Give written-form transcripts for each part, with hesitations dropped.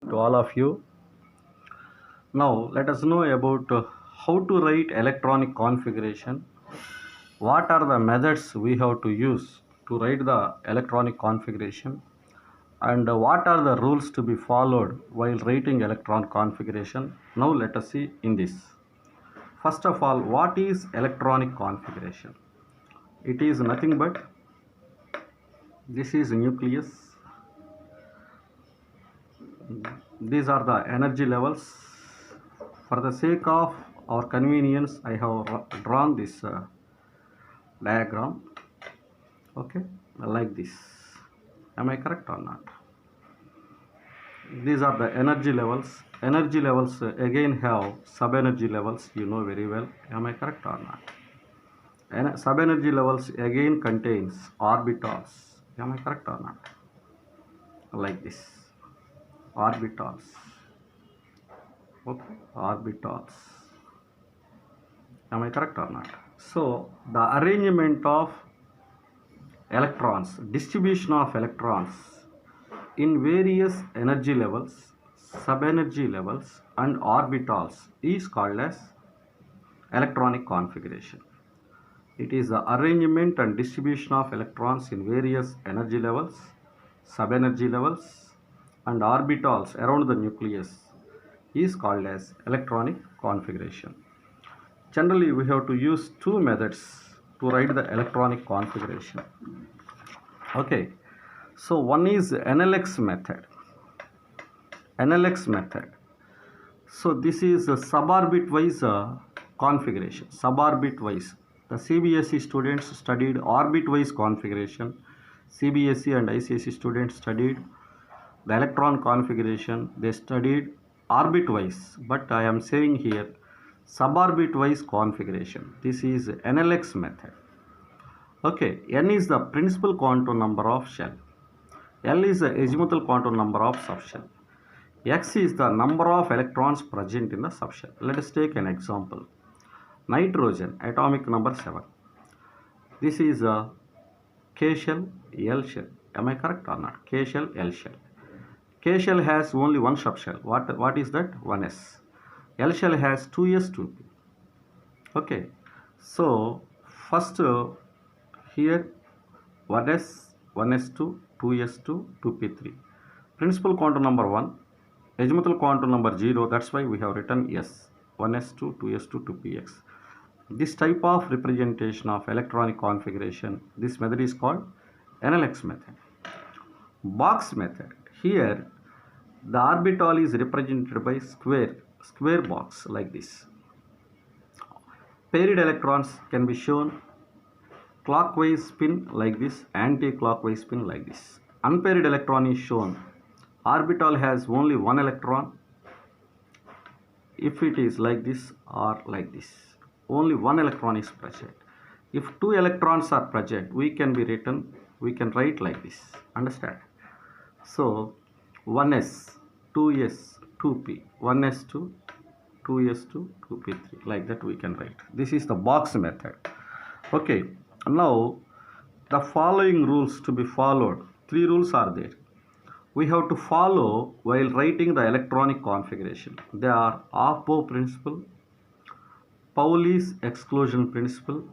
to all of you. Now let us know about how to write electronic configuration. What are the methods we have to use to write the electronic configuration, and what are the rules to be followed while writing electron configuration. Now let us see in this. First of all, what is electronic configuration? It is nothing but this is nucleus. These are the energy levels. For the sake of our convenience, I have drawn this diagram. Okay, like this. Am I correct or not? These are the energy levels. Energy levels again have sub-energy levels, you know very well. Am I correct or not? And sub-energy levels again contains orbitals. Am I correct or not? Like this. Orbitals. Okay, orbitals. Am I correct or not? So the arrangement of electrons, distribution of electrons in various energy levels, sub-energy levels and orbitals is called as electronic configuration. It is the arrangement and distribution of electrons in various energy levels, sub-energy levels and orbitals around the nucleus is called as electronic configuration. Generally, we have to use two methods to write the electronic configuration. Okay, so one is NLX method. NLX method. So this is a suborbit wise configuration. Suborbit wise. The CBSE students studied orbit wise configuration. CBSE and ICSE students studied the electron configuration. They studied orbit wise, but I am saying here suborbit wise configuration. This is NLX method. Okay, N is the principal quantum number of shell. L is the azimuthal quantum number of subshell. X is the number of electrons present in the subshell. Let us take an example. Nitrogen, atomic number 7. This is a K shell, L shell. Am I correct or not? K shell, L shell. K shell has only one subshell. What is that? 1s. L shell has 2s, 2p. Okay. So first here 1s, 1s2, 2s2, 2p3. Principal quantum number 1. Azimuthal quantum number 0. That's why we have written S. 1s2, 2s2, 2px. This type of representation of electronic configuration, this method is called NLX method. Box method. Here the orbital is represented by square box like this. Paired electrons can be shown clockwise spin like this, anti-clockwise spin like this. Unpaired electron is shown. Orbital has only one electron. If it is like this or like this, only one electron is present. If two electrons are present, we can write like this. Understand? So 1s, 2s, 2p, 1s2, 2s2, 2p3, like that we can write. This is the box method. Okay, now the following rules to be followed. 3 rules are there. We have to follow while writing the electronic configuration. They are Aufbau principle, Pauli's exclusion principle,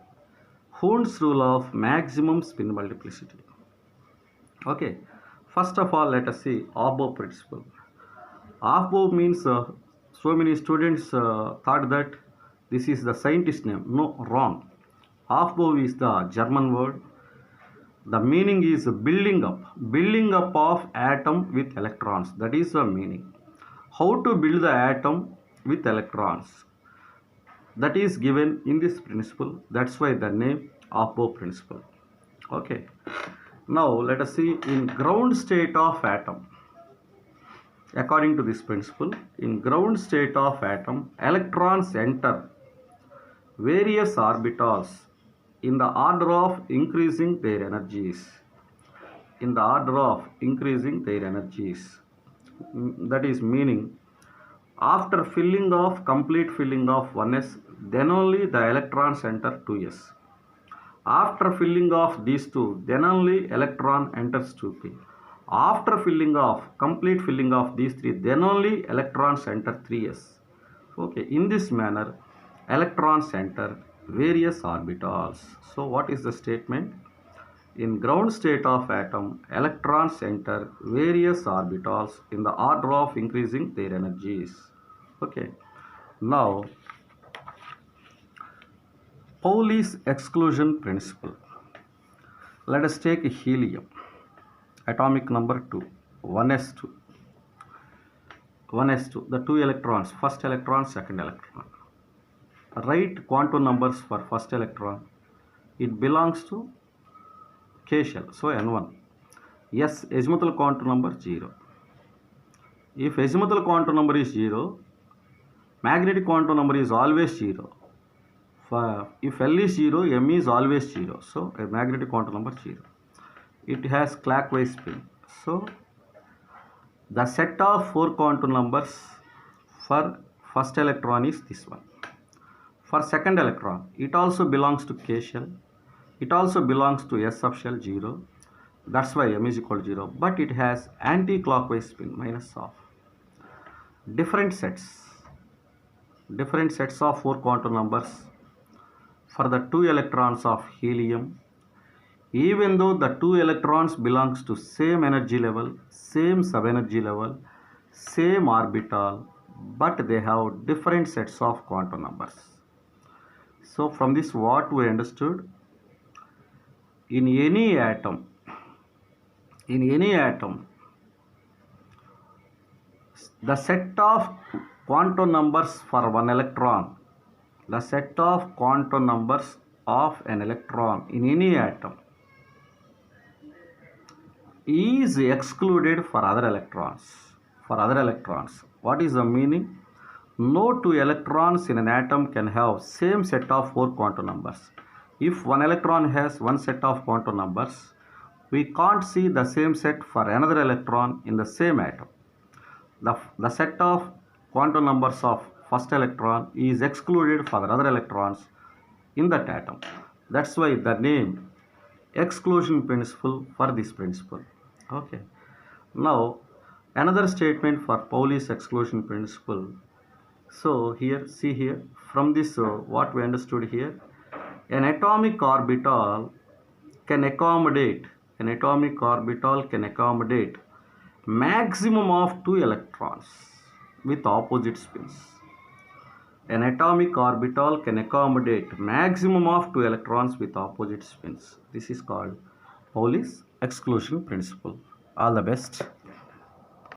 Hund's rule of maximum spin multiplicity. Okay, first of all, let us see Aufbau principle. Aufbau means so many students thought that this is the scientist name. No, wrong. Aufbau is the German word. The meaning is building up of atom with electrons. That is the meaning. How to build the atom with electrons? That is given in this principle. That's why the name Aufbau principle. Okay. Now let us see in ground state of atom. According to this principle, in ground state of atom, electrons enter various orbitals in the order of increasing their energies. In the order of increasing their energies. That is meaning after complete filling of 1s, then only the electrons enter 2s. After filling of these two, then only electron enters 2p. After complete filling of these three, then only electrons enter 3s. Okay, in this manner, electrons enter various orbitals. So what is the statement? In ground state of atom, electrons enter various orbitals in the order of increasing their energies. Okay, now Pauli's exclusion principle. Let us take helium, atomic number 2, 1s2. 1s2, the two electrons, first electron, second electron. Write quantum numbers for first electron. It belongs to K shell, so N1. Yes, azimuthal quantum number 0. If azimuthal quantum number is 0, magnetic quantum number is always 0. If L is 0, M is always 0. So a magnetic quantum number 0. It has clockwise spin. So the set of 4 quantum numbers for first electron is this one. For second electron, it also belongs to K shell. It also belongs to S of shell 0. That's why M is equal to 0. But it has anti-clockwise spin, minus of. Different sets of 4 quantum numbers for the 2 electrons of helium. Even though the 2 electrons belongs to same energy level, same subenergy level, same orbital, but they have different sets of quantum numbers. So from this what we understood, in any atom, the set of quantum numbers for one electron, the set of quantum numbers of an electron in any atom is excluded for other electrons. What is the meaning? No two electrons in an atom can have same set of 4 quantum numbers. If one electron has one set of quantum numbers, we can't see the same set for another electron in the same atom. The set of quantum numbers of first electron is excluded for the other electrons in that atom. That's why the name exclusion principle for this principle. Okay. Now another statement for Pauli's exclusion principle. So here, see here, from this what we understood here, an atomic orbital can accommodate maximum of 2 electrons with opposite spins. An atomic orbital can accommodate maximum of 2 electrons with opposite spins. This is called Pauli's exclusion principle. All the best.